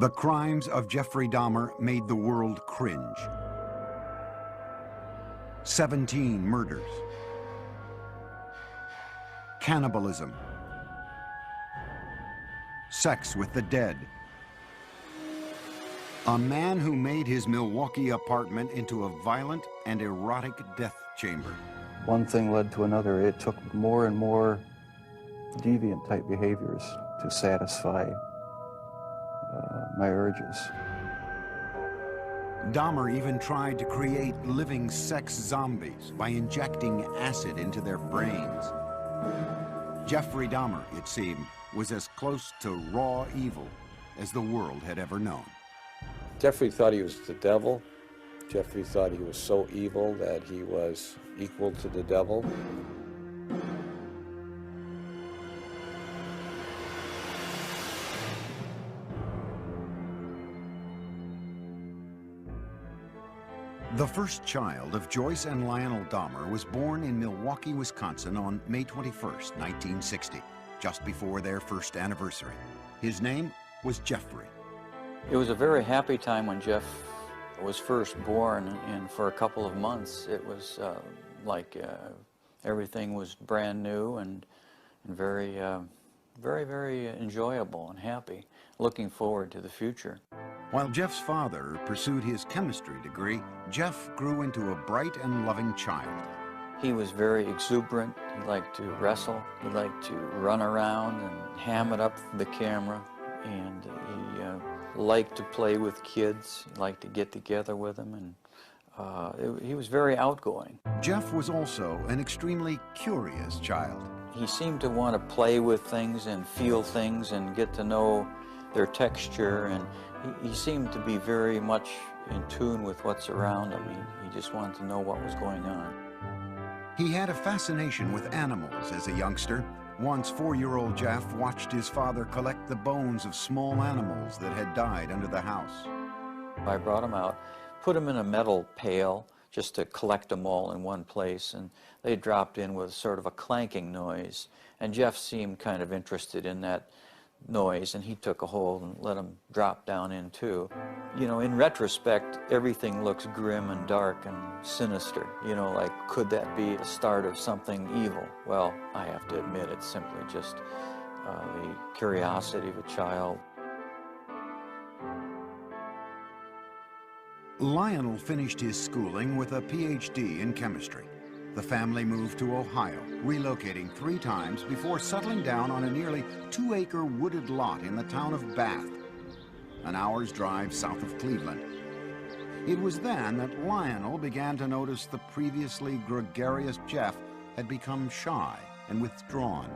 The crimes of Jeffrey Dahmer made the world cringe. 17 murders. Cannibalism. Sex with the dead. A man who made his Milwaukee apartment into a violent and erotic death chamber. One thing led to another. It took more and more deviant type behaviors to satisfy my urges. Dahmer even tried to create living sex zombies by injecting acid into their brains. Jeffrey Dahmer, it seemed, was as close to raw evil as the world had ever known. Jeffrey thought he was the devil. Jeffrey thought he was so evil that he was equal to the devil. The first child of Joyce and Lionel Dahmer was born in Milwaukee, Wisconsin on May 21st, 1960, just before their first anniversary. His name was Jeffrey. It was a very happy time when Jeff was first born, and for a couple of months it was like everything was brand new and very, very enjoyable and happy, looking forward to the future. While Jeff's father pursued his chemistry degree, Jeff grew into a bright and loving child. He was very exuberant. He liked to wrestle. He liked to run around and ham it up the camera. And he liked to play with kids. He liked to get together with them. And he was very outgoing. Jeff was also an extremely curious child. He seemed to want to play with things and feel things and get to know their texture, and he seemed to be very much in tune with what's around him. He just wanted to know what was going on. He had a fascination with animals as a youngster. Once, 4-year-old Jeff watched his father collect the bones of small animals that had died under the house. I brought him out, put him in a metal pail just to collect them all in one place, and they dropped in with sort of a clanking noise, and Jeff seemed kind of interested in that noise, and he took a hold and let him drop down in too. You know, in retrospect, everything looks grim and dark and sinister. You know, like, could that be the start of something evil? Well, I have to admit, it's simply just the curiosity of a child. Lionel finished his schooling with a PhD in chemistry. The family moved to Ohio, relocating 3 times before settling down on a nearly 2-acre wooded lot in the town of Bath, an hour's drive south of Cleveland. It was then that Lionel began to notice the previously gregarious Jeff had become shy and withdrawn.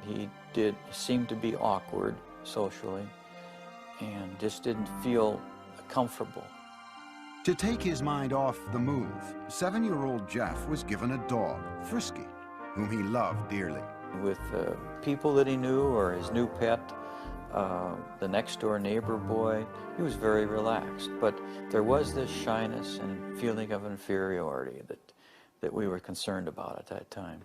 He did seem to be awkward socially and just didn't feel comfortable. To take his mind off the move, 7-year-old Jeff was given a dog, Frisky, whom he loved dearly. With people that he knew or his new pet, the next-door neighbor boy, he was very relaxed. But there was this shyness and feeling of inferiority that we were concerned about at that time.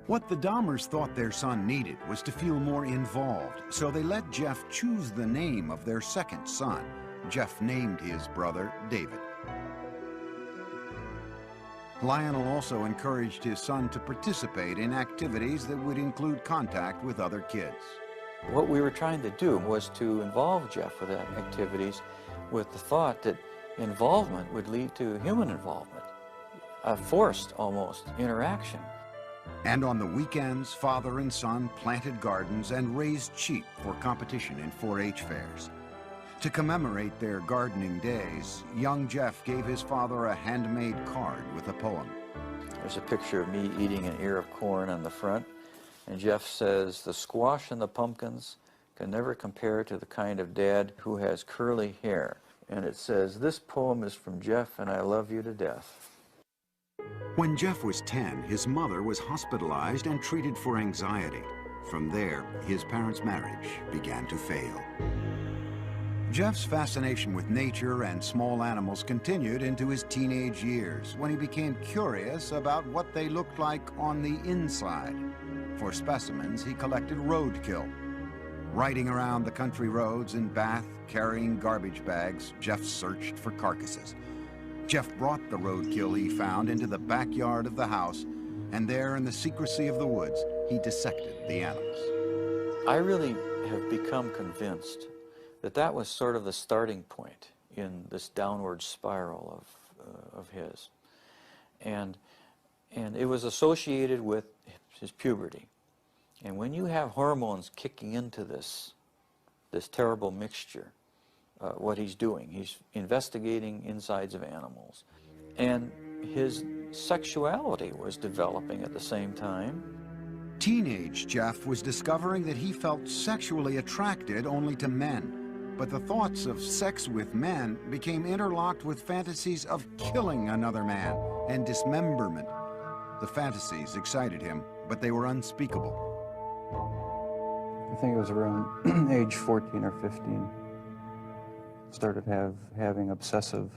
What the Dahmers thought their son needed was to feel more involved, so they let Jeff choose the name of their second son. Jeff named his brother David. Lionel also encouraged his son to participate in activities that would include contact with other kids. What we were trying to do was to involve Jeff with that activities with the thought that involvement would lead to human involvement, a forced, almost, interaction. And on the weekends, father and son planted gardens and raised sheep for competition in 4-H fairs. To commemorate their gardening days, young Jeff gave his father a handmade card with a poem. There's a picture of me eating an ear of corn on the front, and Jeff says, "The squash and the pumpkins can never compare to the kind of dad who has curly hair." And it says, "This poem is from Jeff, and I love you to death." When Jeff was 10, his mother was hospitalized and treated for anxiety. From there, his parents' marriage began to fail. Jeff's fascination with nature and small animals continued into his teenage years, when he became curious about what they looked like on the inside. For specimens, he collected roadkill. Riding around the country roads in Bath, carrying garbage bags, Jeff searched for carcasses. Jeff brought the roadkill he found into the backyard of the house, and there in the secrecy of the woods, he dissected the animals. I really have become convinced that that was sort of the starting point in this downward spiral of his. And it was associated with his puberty. And when you have hormones kicking into this terrible mixture, what he's doing, he's investigating insides of animals. And his sexuality was developing at the same time. Teenage Jeff was discovering that he felt sexually attracted only to men. But the thoughts of sex with men became interlocked with fantasies of killing another man and dismemberment. The fantasies excited him, but they were unspeakable. I think it was around age 14 or 15. Started having obsessive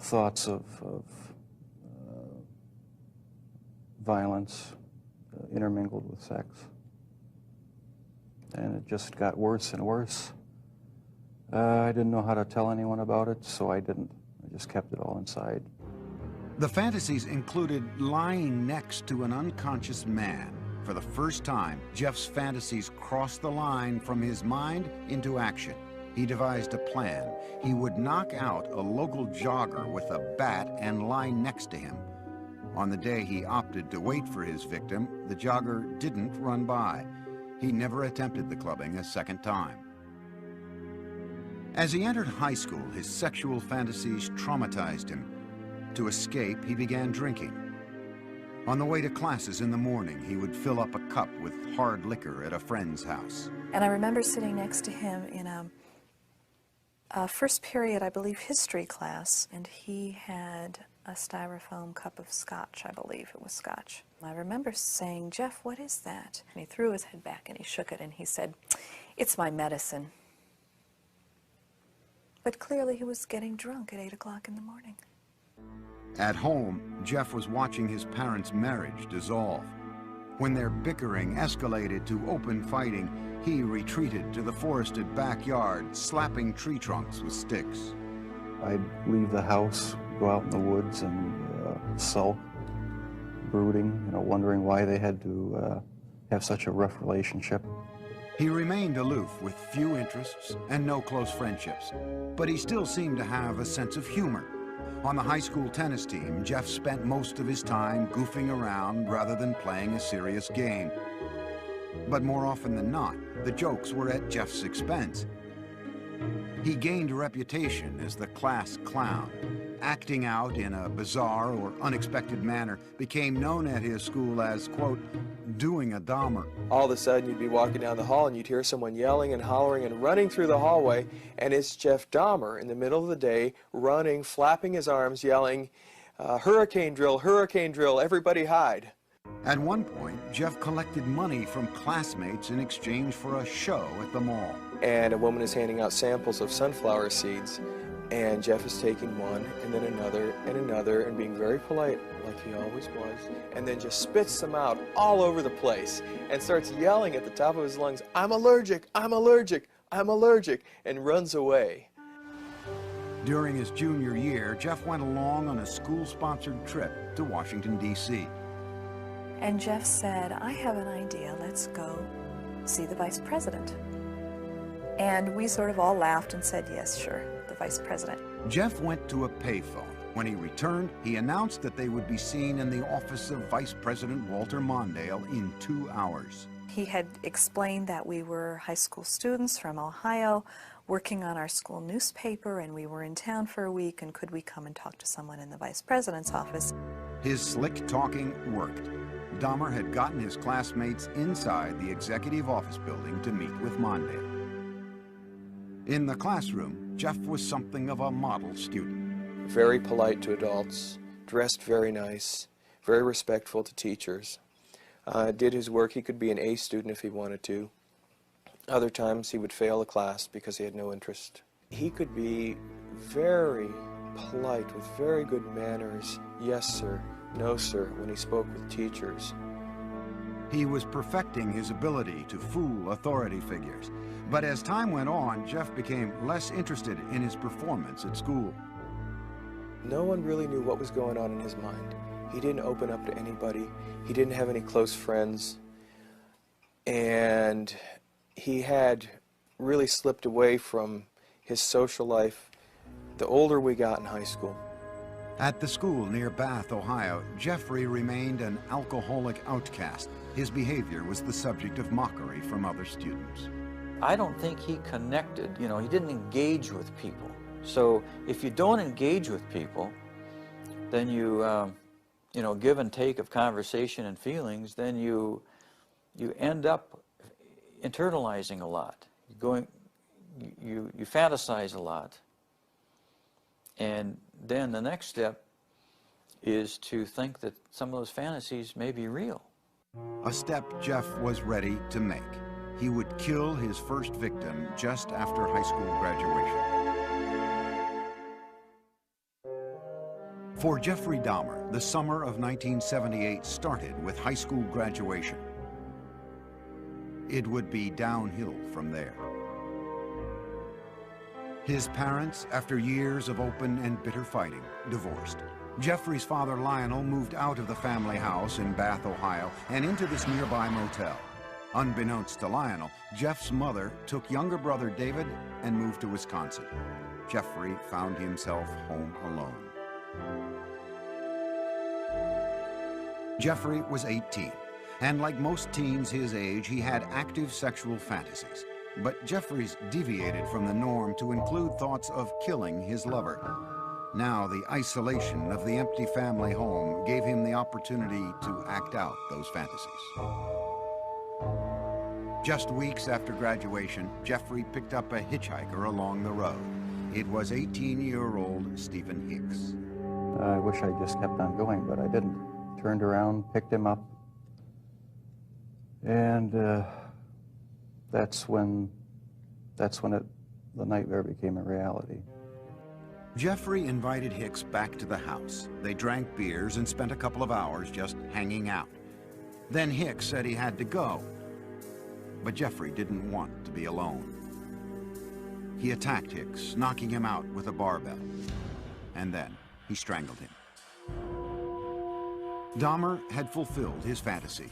thoughts of violence intermingled with sex. And it just got worse and worse. I didn't know how to tell anyone about it, so I didn't. I just kept it all inside. The fantasies included lying next to an unconscious man. For the first time, Jeff's fantasies crossed the line from his mind into action. He devised a plan. He would knock out a local jogger with a bat and lie next to him. On the day he opted to wait for his victim, the jogger didn't run by. He never attempted the clubbing a second time. As he entered high school, his sexual fantasies traumatized him. To escape, he began drinking. On the way to classes in the morning, he would fill up a cup with hard liquor at a friend's house. And I remember sitting next to him in a first period, I believe, history class, and he had a styrofoam cup of scotch, I believe it was scotch. I remember saying, "Jeff, what is that?" And he threw his head back and he shook it and he said, "It's my medicine." But clearly he was getting drunk at 8 o'clock in the morning. At home, Jeff was watching his parents' marriage dissolve. When their bickering escalated to open fighting, he retreated to the forested backyard, slapping tree trunks with sticks. I'd leave the house, go out in the woods and sulk, brooding, wondering why they had to have such a rough relationship. He remained aloof with few interests and no close friendships, but he still seemed to have a sense of humor. On the high school tennis team, Jeff spent most of his time goofing around rather than playing a serious game. But more often than not, the jokes were at Jeff's expense. He gained a reputation as the class clown. Acting out in a bizarre or unexpected manner became known at his school as, quote, doing a Dahmer. All of a sudden you'd be walking down the hall and you'd hear someone yelling and hollering and running through the hallway, and it's Jeff Dahmer in the middle of the day, running, flapping his arms, yelling, hurricane drill, everybody hide. At one point, Jeff collected money from classmates in exchange for a show at the mall. And a woman is handing out samples of sunflower seeds, and Jeff is taking one and then another and being very polite like he always was, and then just spits them out all over the place and starts yelling at the top of his lungs, "I'm allergic, I'm allergic, I'm allergic," and runs away. During his junior year, Jeff went along on a school-sponsored trip to Washington, D.C. And Jeff said, "I have an idea, let's go see the vice president." And we sort of all laughed and said, "Yes, sure, the vice president." Jeff went to a payphone. When he returned, he announced that they would be seen in the office of Vice President Walter Mondale in 2 hours. He had explained that we were high school students from Ohio working on our school newspaper, and we were in town for a week, and could we come and talk to someone in the vice president's office? His slick talking worked. Dahmer had gotten his classmates inside the executive office building to meet with Mondale. In the classroom, Jeff was something of a model student. Very polite to adults, dressed very nice, very respectful to teachers. Did his work. He could be an A student if he wanted to. Other times he would fail a class because he had no interest. He could be very polite with very good manners, yes sir, no sir, when he spoke with teachers. He was perfecting his ability to fool authority figures. But as time went on, Jeff became less interested in his performance at school. No one really knew what was going on in his mind. He didn't open up to anybody. He didn't have any close friends. And he had really slipped away from his social life the older we got in high school. At the school near Bath, Ohio, Jeffrey remained an alcoholic outcast. His behavior was the subject of mockery from other students. I don't think he connected, he didn't engage with people. So if you don't engage with people, then you give and take of conversation and feelings, then you end up internalizing a lot. You fantasize a lot. And then the next step is to think that some of those fantasies may be real. A step Jeff was ready to make. He would kill his first victim just after high school graduation. For Jeffrey Dahmer, the summer of 1978 started with high school graduation. It would be downhill from there. His parents, after years of open and bitter fighting, divorced. Jeffrey's father, Lionel, moved out of the family house in Bath, Ohio, and into this nearby motel. Unbeknownst to Lionel, Jeff's mother took younger brother David and moved to Wisconsin. Jeffrey found himself home alone. Jeffrey was 18, and like most teens his age, he had active sexual fantasies. But Jeffrey's deviated from the norm to include thoughts of killing his lover. Now the isolation of the empty family home gave him the opportunity to act out those fantasies. Just weeks after graduation, Jeffrey picked up a hitchhiker along the road. It was 18-year-old Stephen Hicks. I wish I just kept on going, but I didn't. Turned around, picked him up, and that's when the nightmare became a reality. Jeffrey invited Hicks back to the house. They drank beers and spent a couple of hours just hanging out. Then Hicks said he had to go, but Jeffrey didn't want to be alone. He attacked Hicks, knocking him out with a barbell, and then he strangled him. Dahmer had fulfilled his fantasy,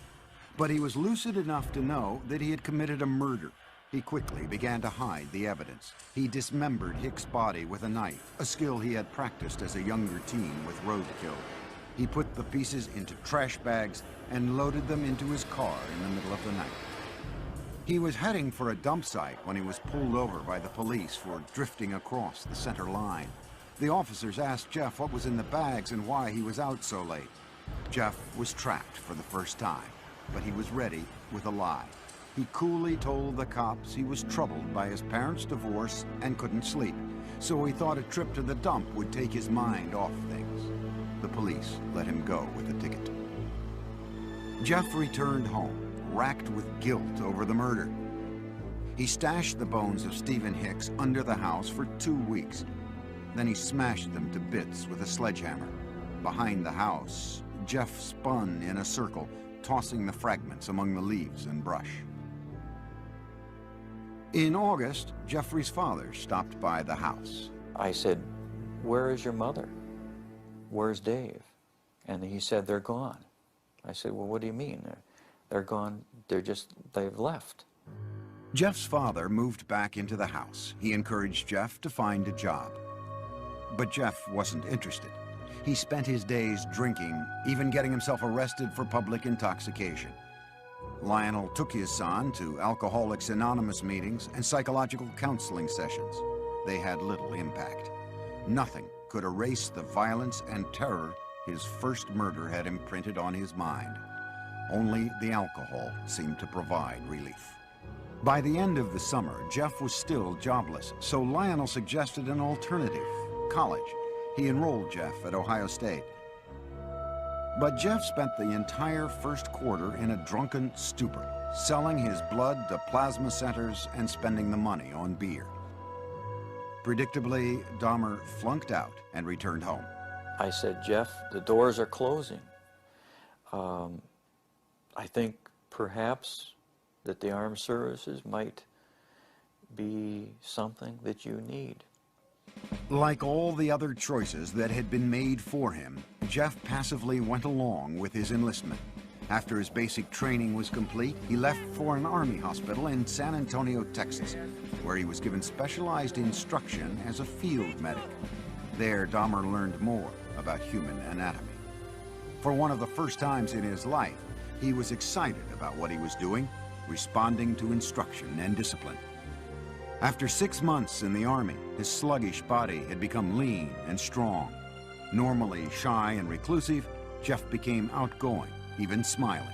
but he was lucid enough to know that he had committed a murder. He quickly began to hide the evidence. He dismembered Hicks' body with a knife, a skill he had practiced as a younger teen with roadkill. He put the pieces into trash bags and loaded them into his car in the middle of the night. He was heading for a dump site when he was pulled over by the police for drifting across the center line. The officers asked Jeff what was in the bags and why he was out so late. Jeff was trapped for the first time, but he was ready with a lie. He coolly told the cops he was troubled by his parents' divorce and couldn't sleep, so he thought a trip to the dump would take his mind off things. The police let him go with a ticket. Jeff returned home, racked with guilt over the murder. He stashed the bones of Stephen Hicks under the house for 2 weeks. Then he smashed them to bits with a sledgehammer. Behind the house, Jeff spun in a circle, tossing the fragments among the leaves and brush. In August, Jeffrey's father stopped by the house. I said, "Where is your mother? Where's Dave?" And he said, "They're gone." I said, "Well, what do you mean? They're gone, they've left." Jeff's father moved back into the house. He encouraged Jeff to find a job. But Jeff wasn't interested. He spent his days drinking, even getting himself arrested for public intoxication. Lionel took his son to Alcoholics Anonymous meetings and psychological counseling sessions. They had little impact. Nothing could erase the violence and terror his first murder had imprinted on his mind. Only the alcohol seemed to provide relief. By the end of the summer, Jeff was still jobless, so Lionel suggested an alternative: college. He enrolled Jeff at Ohio State. But Jeff spent the entire first quarter in a drunken stupor, selling his blood to plasma centers and spending the money on beer. Predictably, Dahmer flunked out and returned home. I said, "Jeff, the doors are closing. I think perhaps that the armed services might be something that you need. Like all the other choices that had been made for him, Jeff passively went along with his enlistment. After his basic training was complete, he left for an army hospital in San Antonio, Texas, where he was given specialized instruction as a field medic. There, Dahmer learned more about human anatomy. For one of the first times in his life, he was excited about what he was doing, responding to instruction and discipline. After 6 months in the Army, his sluggish body had become lean and strong. Normally shy and reclusive, Jeff became outgoing, even smiling.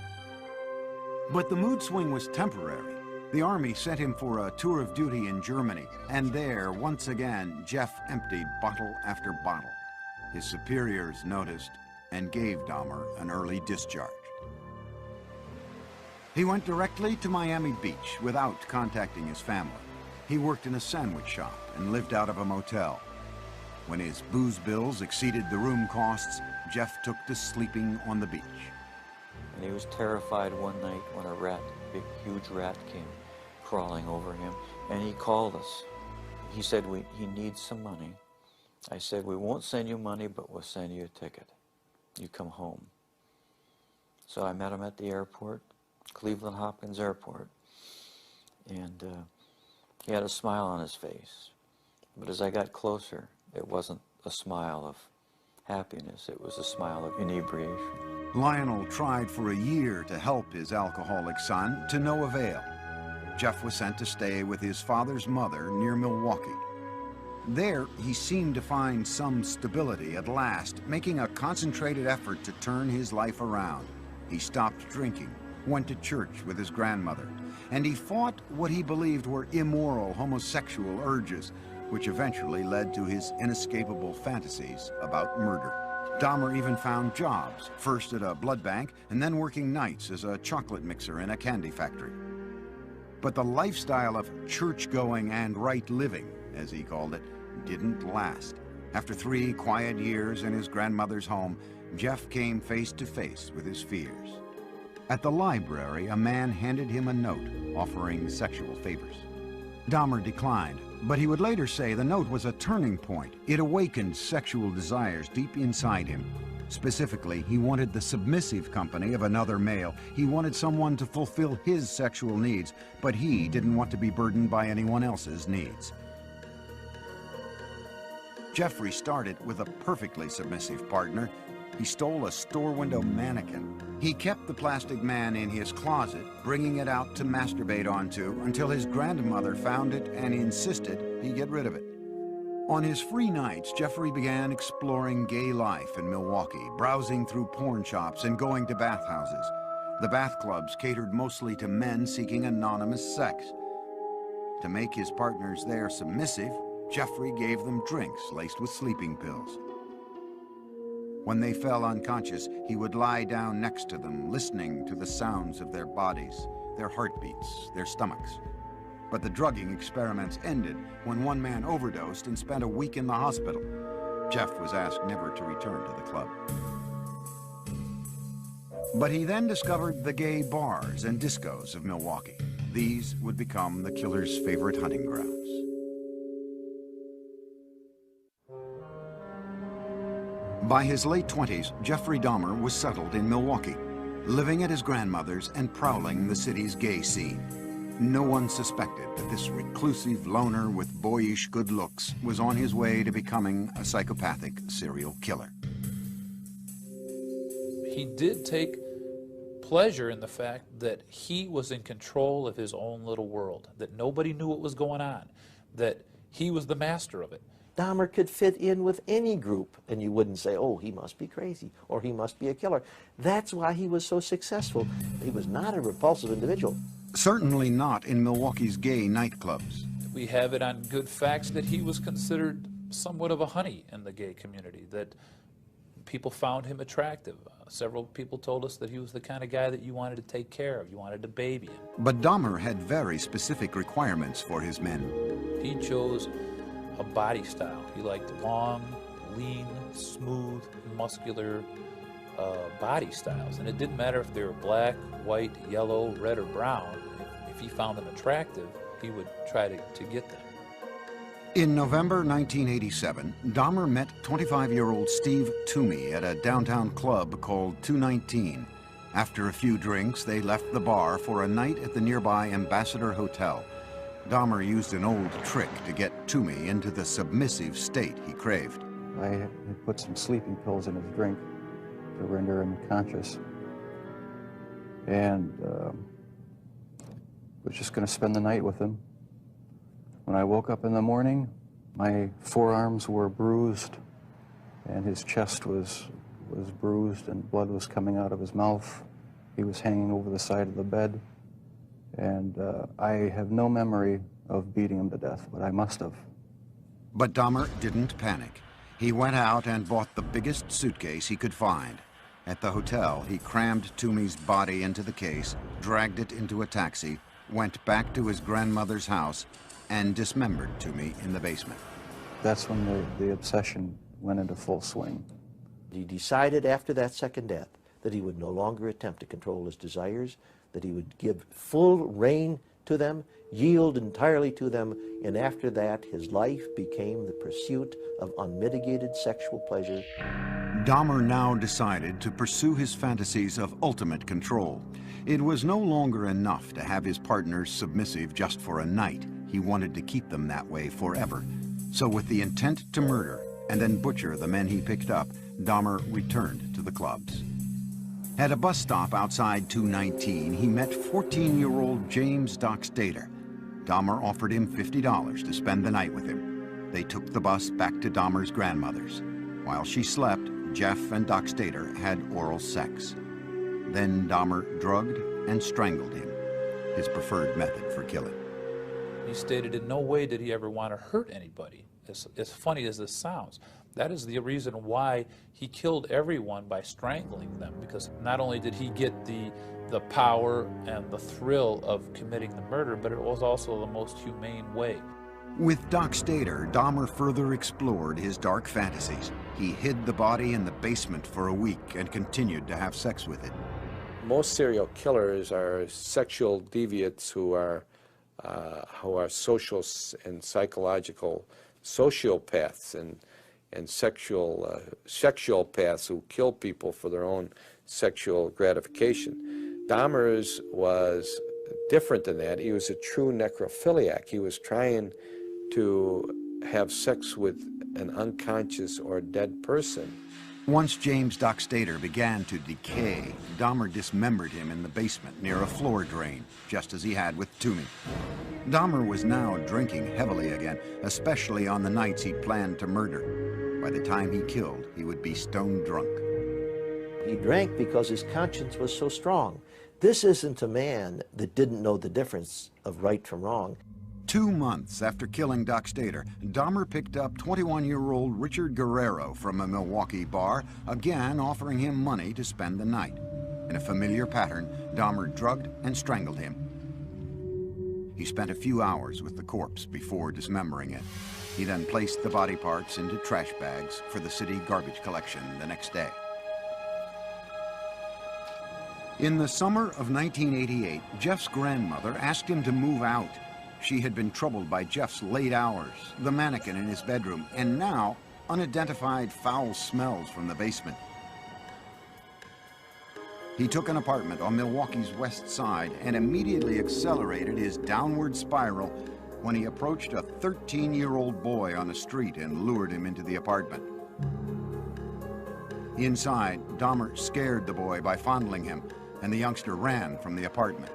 But the mood swing was temporary. The Army sent him for a tour of duty in Germany, and there, once again, Jeff emptied bottle after bottle. His superiors noticed and gave Dahmer an early discharge. He went directly to Miami Beach without contacting his family. He worked in a sandwich shop and lived out of a motel. When his booze bills exceeded the room costs, Jeff took to sleeping on the beach. And he was terrified one night when a rat, a big, huge rat, came crawling over him, and he called us. He said, he needs some money. I said, we won't send you money, but we'll send you a ticket. You come home. So I met him at the airport, Cleveland Hopkins Airport, and he had a smile on his face. But as I got closer, it wasn't a smile of happiness, it was a smile of inebriation. Lionel tried for a year to help his alcoholic son, to no avail. Jeff was sent to stay with his father's mother near Milwaukee. There, he seemed to find some stability at last, making a concentrated effort to turn his life around. He stopped drinking, went to church with his grandmother, and he fought what he believed were immoral homosexual urges, which eventually led to his inescapable fantasies about murder. Dahmer even found jobs, first at a blood bank and then working nights as a chocolate mixer in a candy factory. But the lifestyle of church-going and right living, as he called it, didn't last. After 3 quiet years in his grandmother's home, Jeff came face to face with his fears. At the library, a man handed him a note offering sexual favors. Dahmer declined, but he would later say the note was a turning point. It awakened sexual desires deep inside him. Specifically, he wanted the submissive company of another male. He wanted someone to fulfill his sexual needs, but he didn't want to be burdened by anyone else's needs. Jeffrey started with a perfectly submissive partner. He stole a store window mannequin. He kept the plastic man in his closet, bringing it out to masturbate onto until his grandmother found it and insisted he get rid of it. On his free nights, Jeffrey began exploring gay life in Milwaukee, browsing through porn shops and going to bathhouses. The bath clubs catered mostly to men seeking anonymous sex. To make his partners there submissive, Jeffrey gave them drinks laced with sleeping pills. When they fell unconscious, he would lie down next to them, listening to the sounds of their bodies, their heartbeats, their stomachs. But the drugging experiments ended when one man overdosed and spent a week in the hospital. Jeff was asked never to return to the club. But he then discovered the gay bars and discos of Milwaukee. These would become the killer's favorite hunting grounds. By his late 20s, Jeffrey Dahmer was settled in Milwaukee, living at his grandmother's and prowling the city's gay scene. No one suspected that this reclusive loner with boyish good looks was on his way to becoming a psychopathic serial killer. He did take pleasure in the fact that he was in control of his own little world, that nobody knew what was going on, that he was the master of it. Dahmer could fit in with any group, and you wouldn't say, oh, he must be crazy, or he must be a killer. That's why he was so successful. He was not a repulsive individual. Certainly not in Milwaukee's gay nightclubs. We have it on good facts that he was considered somewhat of a honey in the gay community, that people found him attractive. Several people told us that he was the kind of guy that you wanted to take care of, you wanted to baby him. But Dahmer had very specific requirements for his men. He chose a body style. He liked long, lean, smooth, muscular body styles, and it didn't matter if they were black, white, yellow, red, or brown. If he found them attractive, he would try to get them. In November 1987, Dahmer met 25-year-old Steve Toomey at a downtown club called 219. After a few drinks, they left the bar for a night at the nearby Ambassador Hotel. Dahmer used an old trick to get Toomey into the submissive state he craved. I had put some sleeping pills in his drink to render him conscious. And was just going to spend the night with him. When I woke up in the morning, my forearms were bruised, and his chest was bruised, and blood was coming out of his mouth. He was hanging over the side of the bed, and I have no memory of beating him to death, but I must have. But Dahmer didn't panic. He went out and bought the biggest suitcase he could find. At the hotel, he crammed Toomey's body into the case, dragged it into a taxi, went back to his grandmother's house, and dismembered Toomey in the basement. That's when the obsession went into full swing. He decided after that second death that he would no longer attempt to control his desires, that he would give full rein to them, yield entirely to them, and after that his life became the pursuit of unmitigated sexual pleasure. Dahmer now decided to pursue his fantasies of ultimate control. It was no longer enough to have his partners submissive just for a night. He wanted to keep them that way forever. So with the intent to murder and then butcher the men he picked up, Dahmer returned to the clubs. At a bus stop outside 219, he met 14-year-old James Dockstader. Dahmer offered him $50 to spend the night with him. They took the bus back to Dahmer's grandmother's. While she slept, Jeff and Dockstader had oral sex. Then Dahmer drugged and strangled him, his preferred method for killing. He stated in no way did he ever want to hurt anybody. As funny as this sounds, that is the reason why he killed everyone by strangling them, because not only did he get the power and the thrill of committing the murder, but it was also the most humane way. With Dockstader, Dahmer further explored his dark fantasies. He hid the body in the basement for a week and continued to have sex with it. Most serial killers are sexual deviants who are social and psychological sociopaths and sexual-paths who kill people for their own sexual gratification. Dahmer's was different than that. He was a true necrophiliac. He was trying to have sex with an unconscious or dead person. Once James Dockstader began to decay, Dahmer dismembered him in the basement near a floor drain, just as he had with Toomey. Dahmer was now drinking heavily again, especially on the nights he planned to murder. By the time he killed, he would be stone drunk. He drank because his conscience was so strong. This isn't a man that didn't know the difference of right from wrong. 2 months after killing Dockstader, Dahmer picked up 21-year-old Richard Guerrero from a Milwaukee bar, again offering him money to spend the night. In a familiar pattern, Dahmer drugged and strangled him. He spent a few hours with the corpse before dismembering it. He then placed the body parts into trash bags for the city garbage collection the next day. In the summer of 1988, Jeff's grandmother asked him to move out. She had been troubled by Jeff's late hours, the mannequin in his bedroom, and now unidentified foul smells from the basement. He took an apartment on Milwaukee's west side and immediately accelerated his downward spiral when he approached a 13-year-old boy on the street and lured him into the apartment. Inside, Dahmer scared the boy by fondling him, and the youngster ran from the apartment.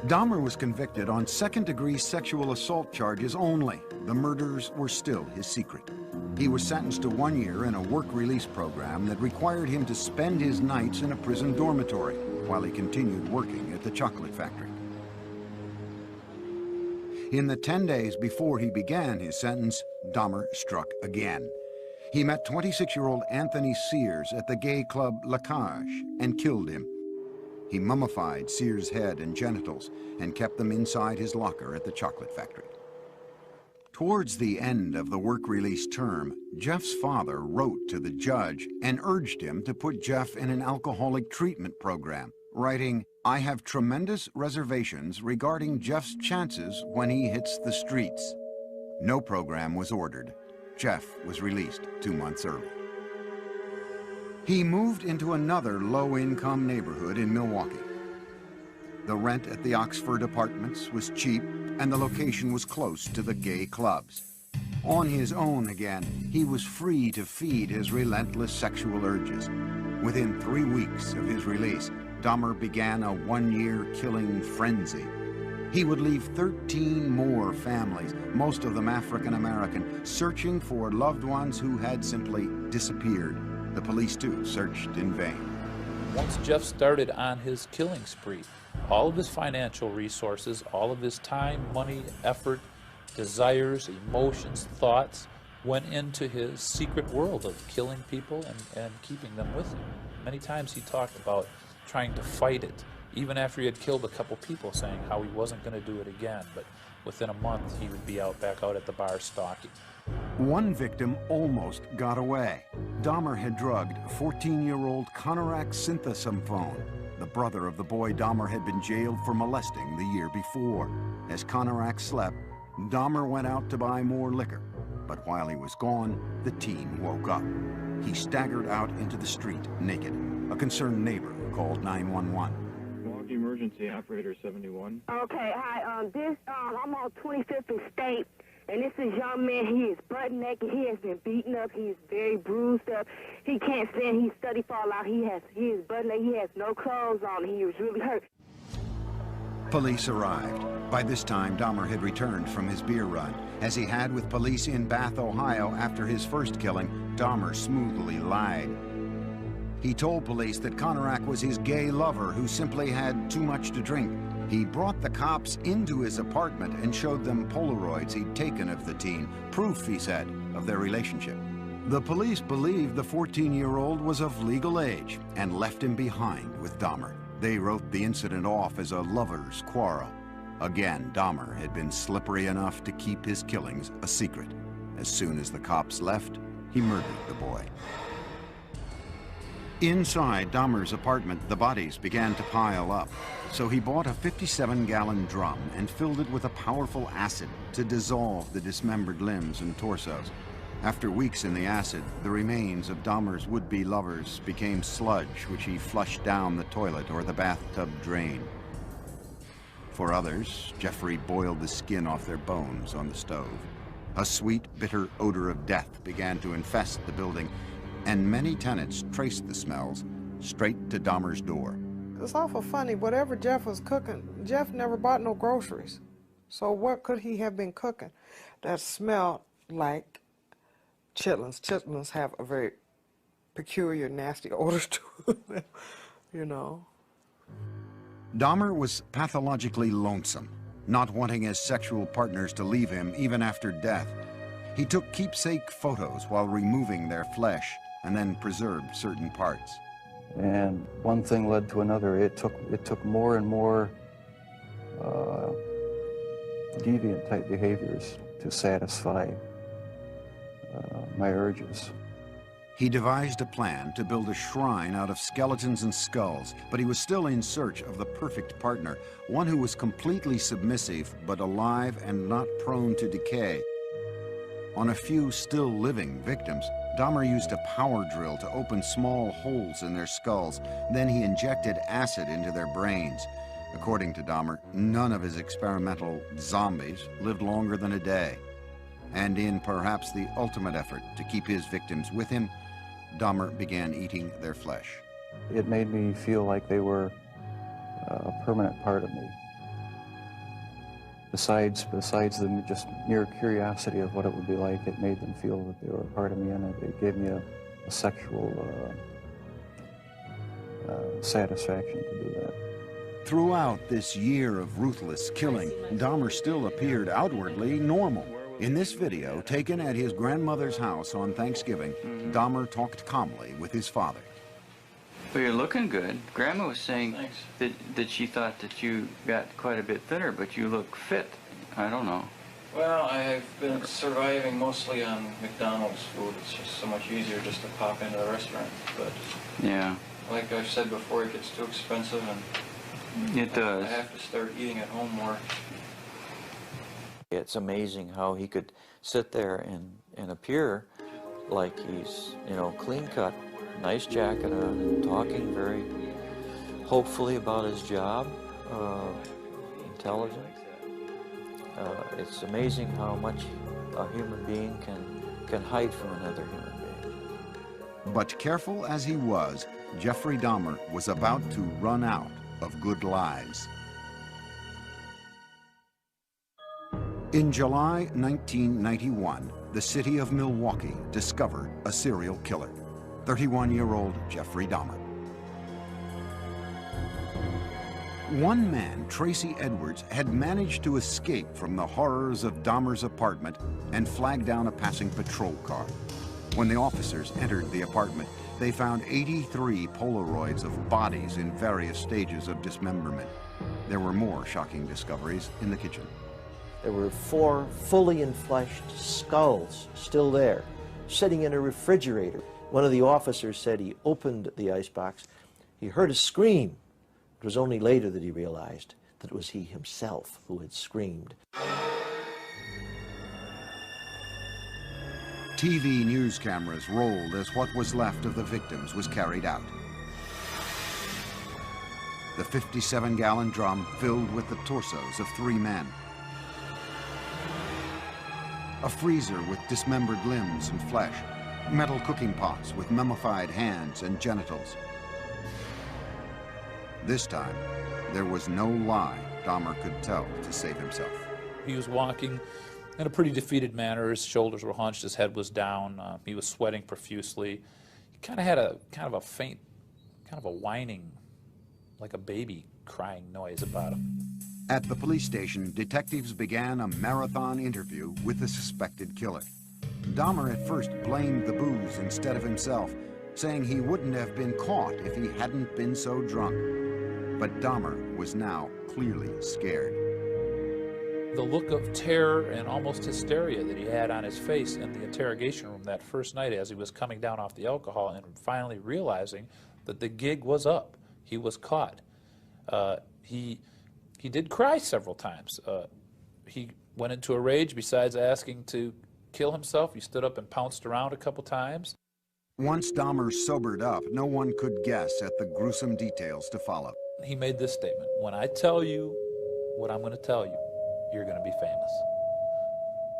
Dahmer was convicted on second-degree sexual assault charges only. The murders were still his secret. He was sentenced to 1 year in a work release program that required him to spend his nights in a prison dormitory while he continued working at the chocolate factory. In the 10 days before he began his sentence, Dahmer struck again. He met 26-year-old Anthony Sears at the gay club La Cage and killed him. He mummified Sears' head and genitals and kept them inside his locker at the chocolate factory. Towards the end of the work release term, Jeff's father wrote to the judge and urged him to put Jeff in an alcoholic treatment program, writing, "I have tremendous reservations regarding Jeff's chances when he hits the streets." No program was ordered. Jeff was released 2 months early. He moved into another low-income neighborhood in Milwaukee. The rent at the Oxford Apartments was cheap, and the location was close to the gay clubs. On his own again, he was free to feed his relentless sexual urges. Within 3 weeks of his release, Dahmer began a 1-year killing frenzy. He would leave 13 more families, most of them African American, searching for loved ones who had simply disappeared. The police, too, searched in vain. Once Jeff started on his killing spree, all of his financial resources, all of his time, money, effort, desires, emotions, thoughts went into his secret world of killing people and keeping them with him. Many times he talked about trying to fight it, even after he had killed a couple people, saying how he wasn't going to do it again, but within a month he would be back out at the bar stalking. One victim almost got away. Dahmer had drugged 14-year-old Konorak Synthesomphone, the brother of the boy Dahmer had been jailed for molesting the year before. As Konorak slept, Dahmer went out to buy more liquor, but while he was gone, the teen woke up. He staggered out into the street naked. A concerned neighbor called 911. Milwaukee Emergency Operator 71. Okay, hi, I'm on 25th and State, and this is young man. He is butt naked. He has been beaten up. He is very bruised up. He can't stand. He's study fall out. He is butt naked. He has no clothes on. He was really hurt. Police arrived. By this time, Dahmer had returned from his beer run. As he had with police in Bath, Ohio after his first killing, Dahmer smoothly lied. He told police that Konorak was his gay lover who simply had too much to drink. He brought the cops into his apartment and showed them Polaroids he'd taken of the teen, proof, he said, of their relationship. The police believed the 14-year-old was of legal age and left him behind with Dahmer. They wrote the incident off as a lover's quarrel. Again, Dahmer had been slippery enough to keep his killings a secret. As soon as the cops left, he murdered the boy. Inside Dahmer's apartment, the bodies began to pile up. So he bought a 57-gallon drum and filled it with a powerful acid to dissolve the dismembered limbs and torsos. After weeks in the acid, the remains of Dahmer's would-be lovers became sludge, which he flushed down the toilet or the bathtub drain. For others, Jeffrey boiled the skin off their bones on the stove. A sweet, bitter odor of death began to infest the building, and many tenants traced the smells straight to Dahmer's door. It's awful funny. Whatever Jeff was cooking, Jeff never bought no groceries. So what could he have been cooking that smelled like chitlins? Chitlins have a very peculiar, nasty odor to them, you know. Dahmer was pathologically lonesome, not wanting his sexual partners to leave him even after death. He took keepsake photos while removing their flesh and then preserved certain parts. And one thing led to another. It took more and more deviant type behaviors to satisfy my urges. He devised a plan to build a shrine out of skeletons and skulls, but he was still in search of the perfect partner, one who was completely submissive but alive and not prone to decay. On a few still living victims, Dahmer used a power drill to open small holes in their skulls. Then he injected acid into their brains. According to Dahmer, none of his experimental zombies lived longer than a day. And in perhaps the ultimate effort to keep his victims with him, Dahmer began eating their flesh. It made me feel like they were a permanent part of me. Besides the just mere curiosity of what it would be like, it made them feel that they were a part of me, and it gave me a sexual satisfaction to do that. Throughout this year of ruthless killing, Dahmer still appeared outwardly normal. In this video, taken at his grandmother's house on Thanksgiving, Dahmer talked calmly with his father. Well, you're looking good. Grandma was saying that she thought that you got quite a bit thinner, but you look fit. I don't know. Well, I've been surviving mostly on McDonald's food. It's just so much easier just to pop into the restaurant. But yeah, like I've said before, it gets too expensive, and it does. I have to start eating at home more. It's amazing how he could sit there and appear like he's, you know, clean cut, nice jacket on, talking very hopefully about his job, intelligent. It's amazing how much a human being can hide from another human being. But careful as he was, Jeffrey Dahmer was about to run out of good lies. In July 1991, the city of Milwaukee discovered a serial killer, 31-year-old Jeffrey Dahmer. One man, Tracy Edwards, had managed to escape from the horrors of Dahmer's apartment and flag down a passing patrol car. When the officers entered the apartment, they found 83 Polaroids of bodies in various stages of dismemberment. There were more shocking discoveries in the kitchen. There were 4 fully enfleshed skulls still there, sitting in a refrigerator. One of the officers said he opened the icebox. He heard a scream. It was only later that he realized that it was he himself who had screamed. TV news cameras rolled as what was left of the victims was carried out. The 57-gallon drum filled with the torsos of 3 men. A freezer with dismembered limbs and flesh. Metal cooking pots with mummified hands and genitals. This time, there was no lie Dahmer could tell to save himself. He was walking in a pretty defeated manner. His shoulders were hunched, his head was down, he was sweating profusely. He kind of had a faint, kind of a whining, like a baby crying noise about him. At the police station, detectives began a marathon interview with the suspected killer. Dahmer at first blamed the booze instead of himself, saying he wouldn't have been caught if he hadn't been so drunk. But Dahmer was now clearly scared. The look of terror and almost hysteria that he had on his face in the interrogation room that first night as he was coming down off the alcohol and finally realizing that the gig was up. He was caught. He did cry several times. He went into a rage. Besides asking to kill himself, he stood up and pounced around a couple times. Once Dahmer sobered up, no one could guess at the gruesome details to follow. He made this statement: when I tell you what I'm going to tell you, you're going to be famous.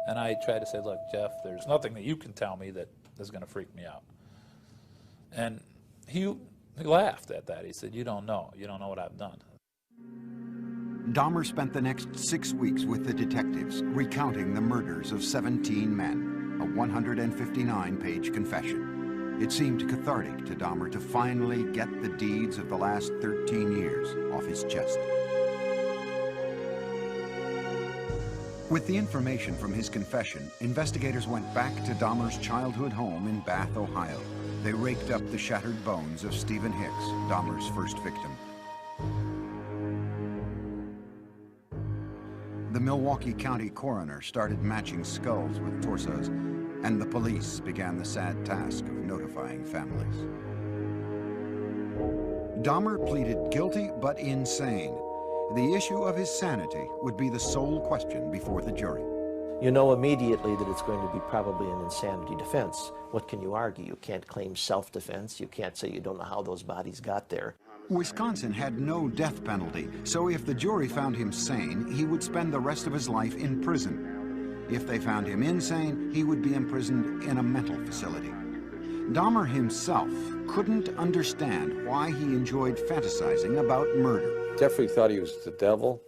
And I tried to say, look, Jeff, there's nothing that you can tell me that is going to freak me out. And he laughed at that. He said, you don't know what I've done. Dahmer spent the next 6 weeks with the detectives, recounting the murders of 17 men, a 159-page confession. It seemed cathartic to Dahmer to finally get the deeds of the last 13 years off his chest. With the information from his confession, investigators went back to Dahmer's childhood home in Bath, Ohio. They raked up the shattered bones of Stephen Hicks, Dahmer's first victim. The Milwaukee County coroner started matching skulls with torsos, and the police began the sad task of notifying families. Dahmer pleaded guilty but insane. The issue of his sanity would be the sole question before the jury. You know immediately that it's going to be probably an insanity defense. What can you argue? You can't claim self-defense. You can't say you don't know how those bodies got there. Wisconsin had no death penalty, so if the jury found him sane, he would spend the rest of his life in prison. If they found him insane, he would be imprisoned in a mental facility. Dahmer himself couldn't understand why he enjoyed fantasizing about murder. Jeffrey thought he was the devil.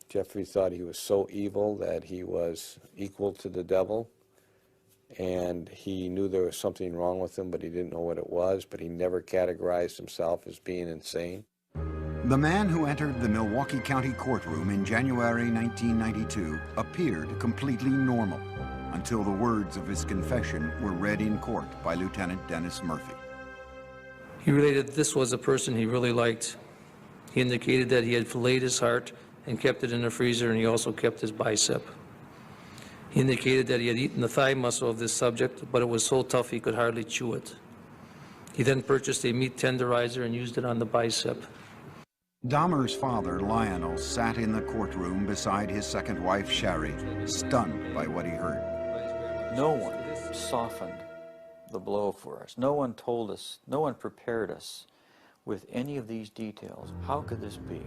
Jeffrey thought he was so evil that he was equal to the devil. And he knew there was something wrong with him, but he didn't know what it was, but he never categorized himself as being insane. The man who entered the Milwaukee County courtroom in January 1992 appeared completely normal until the words of his confession were read in court by Lieutenant Dennis Murphy. He related this was a person he really liked. He indicated that he had filleted his heart and kept it in the freezer, and he also kept his bicep. He indicated that he had eaten the thigh muscle of this subject, but it was so tough he could hardly chew it. He then purchased a meat tenderizer and used it on the bicep. Dahmer's father, Lionel, sat in the courtroom beside his second wife, Sherry, stunned by what he heard. No one softened the blow for us. No one told us, no one prepared us with any of these details. How could this be?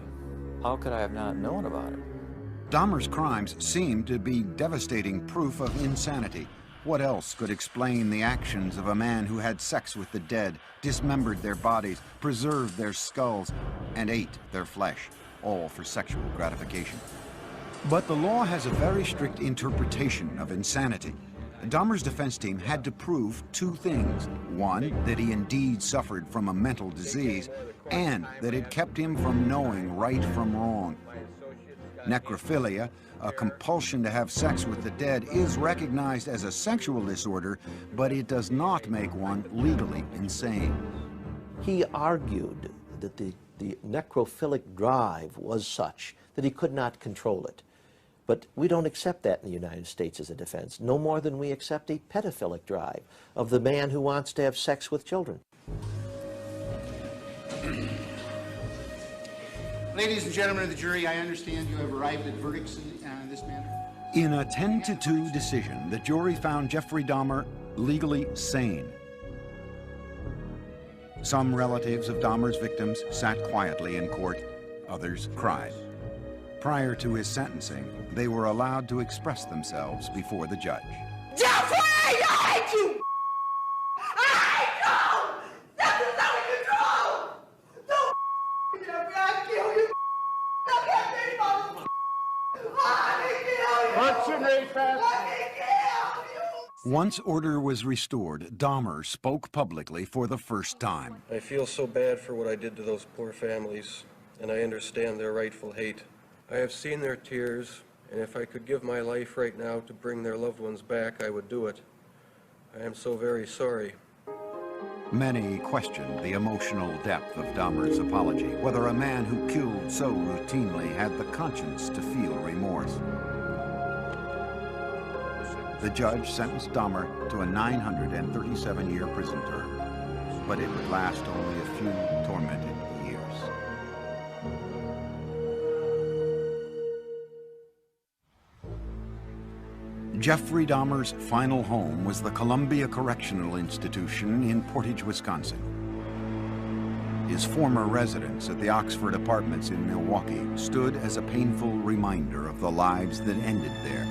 How could I have not known about it? Dahmer's crimes seemed to be devastating proof of insanity. What else could explain the actions of a man who had sex with the dead, dismembered their bodies, preserved their skulls, and ate their flesh, all for sexual gratification? But the law has a very strict interpretation of insanity. Dahmer's defense team had to prove two things. One, that he indeed suffered from a mental disease, and that it kept him from knowing right from wrong. Necrophilia, a compulsion to have sex with the dead, is recognized as a sexual disorder, but it does not make one legally insane. He argued that the necrophilic drive was such that he could not control it. But we don't accept that in the United States as a defense, no more than we accept a pedophilic drive of the man who wants to have sex with children. Ladies and gentlemen of the jury, I understand you have arrived at verdicts in this matter. In a 10-2 decision, the jury found Jeffrey Dahmer legally sane. Some relatives of Dahmer's victims sat quietly in court, others cried. Prior to his sentencing, they were allowed to express themselves before the judge. Jeffrey, I hate you! I hate you! This is out of control! Don't Jeffrey, I'll kill you! I'll kill you, motherfucker! I'll kill you! Once order was restored, Dahmer spoke publicly for the first time. I feel so bad for what I did to those poor families, and I understand their rightful hate. I have seen their tears, and if I could give my life right now to bring their loved ones back, I would do it. I am so very sorry. Many questioned the emotional depth of Dahmer's apology, whether a man who killed so routinely had the conscience to feel remorse. The judge sentenced Dahmer to a 937-year prison term, but it would last only a few tormented years. Jeffrey Dahmer's final home was the Columbia Correctional Institution in Portage, Wisconsin. His former residence at the Oxford Apartments in Milwaukee stood as a painful reminder of the lives that ended there.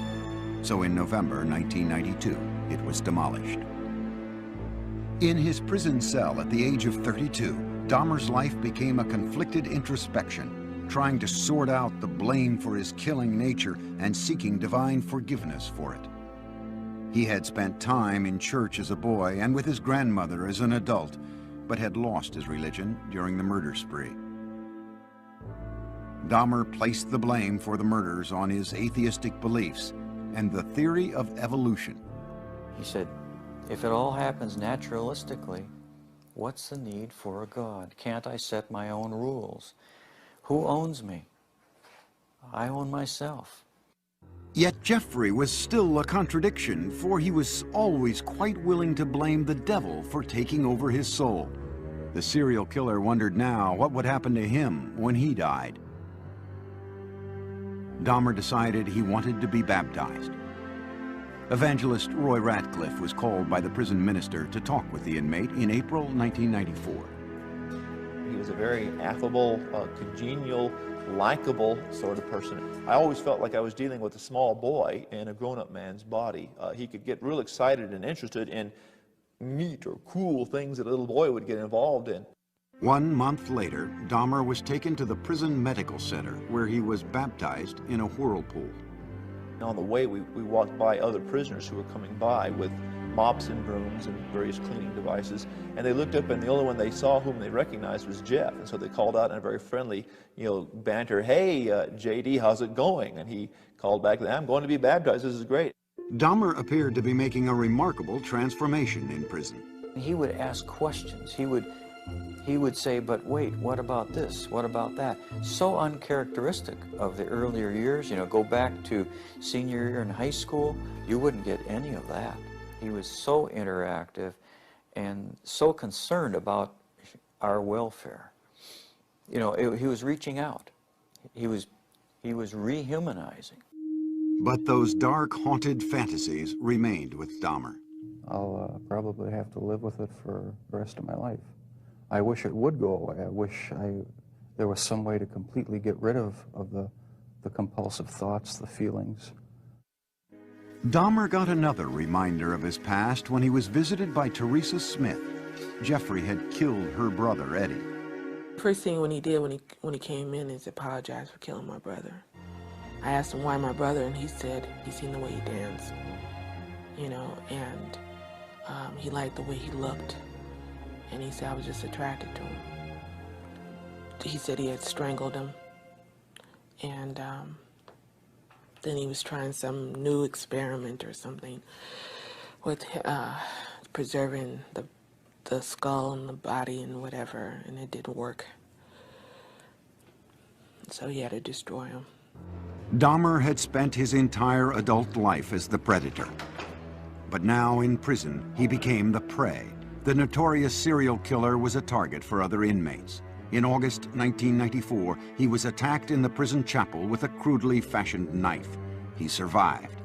So in November 1992, it was demolished. In his prison cell at the age of 32, Dahmer's life became a conflicted introspection, trying to sort out the blame for his killing nature and seeking divine forgiveness for it. He had spent time in church as a boy and with his grandmother as an adult, but had lost his religion during the murder spree. Dahmer placed the blame for the murders on his atheistic beliefs and the theory of evolution. He said, if it all happens naturalistically, what's the need for a God? Can't I set my own rules? Who owns me? I own myself. Yet Jeffrey was still a contradiction, for he was always quite willing to blame the devil for taking over his soul. The serial killer wondered now what would happen to him when he died. Dahmer decided he wanted to be baptized. Evangelist Roy Ratcliffe was called by the prison minister to talk with the inmate in April 1994. He was a very affable, congenial, likable sort of person. I always felt like I was dealing with a small boy in a grown-up man's body. He could get real excited and interested in neat or cool things that a little boy would get involved in. 1 month later, Dahmer was taken to the prison medical center, where he was baptized in a whirlpool. On the way, we walked by other prisoners who were coming by with mops and brooms and various cleaning devices, and they looked up, and the only one they saw whom they recognized was Jeff, and so they called out in a very friendly, banter, "Hey, JD, how's it going?" And he called back, "I'm going to be baptized, this is great." Dahmer appeared to be making a remarkable transformation in prison. He would ask questions. He would he would say, but wait, what about this? What about that? So uncharacteristic of the earlier years. You know, go back to senior year in high school, you wouldn't get any of that. He was so interactive and so concerned about our welfare. You know, he was reaching out. He was rehumanizing. But those dark, haunted fantasies remained with Dahmer. I'll probably have to live with it for the rest of my life. I wish it would go away. I wish there was some way to completely get rid of the compulsive thoughts, the feelings. Dahmer got another reminder of his past when he was visited by Teresa Smith. Jeffrey had killed her brother, Eddie. First thing when he did when he came in is apologize for killing my brother. I asked him why my brother, and he said he seen the way he danced, you know, and he liked the way he looked, and he said I was just attracted to him. He said he had strangled him, and then he was trying some new experiment or something with preserving the skull and the body and whatever, and it didn't work. So he had to destroy him. Dahmer had spent his entire adult life as the predator. But now in prison, he became the prey. The notorious serial killer was a target for other inmates. In August 1994, he was attacked in the prison chapel with a crudely fashioned knife. He survived.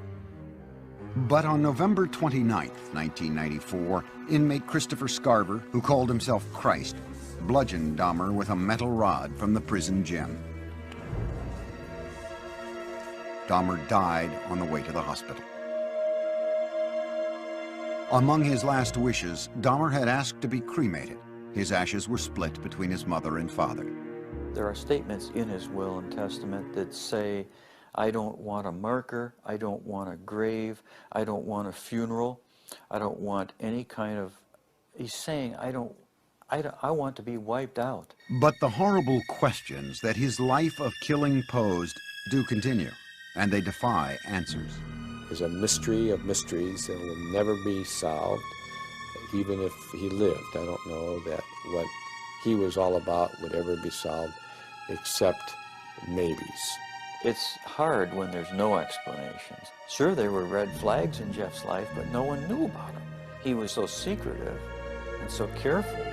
But on November 29, 1994, inmate Christopher Scarver, who called himself Christ, bludgeoned Dahmer with a metal rod from the prison gym. Dahmer died on the way to the hospital. Among his last wishes, Dahmer had asked to be cremated. His ashes were split between his mother and father. There are statements in his will and testament that say, I don't want a marker, I don't want a grave, I don't want a funeral, I don't want any kind of, he's saying, I want to be wiped out. But the horrible questions that his life of killing posed do continue, and they defy answers. There's a mystery of mysteries that will never be solved, even if he lived. I don't know that what he was all about would ever be solved, except maybes. It's hard when there's no explanations. Sure, there were red flags in Jeff's life, but no one knew about him. He was so secretive and so careful.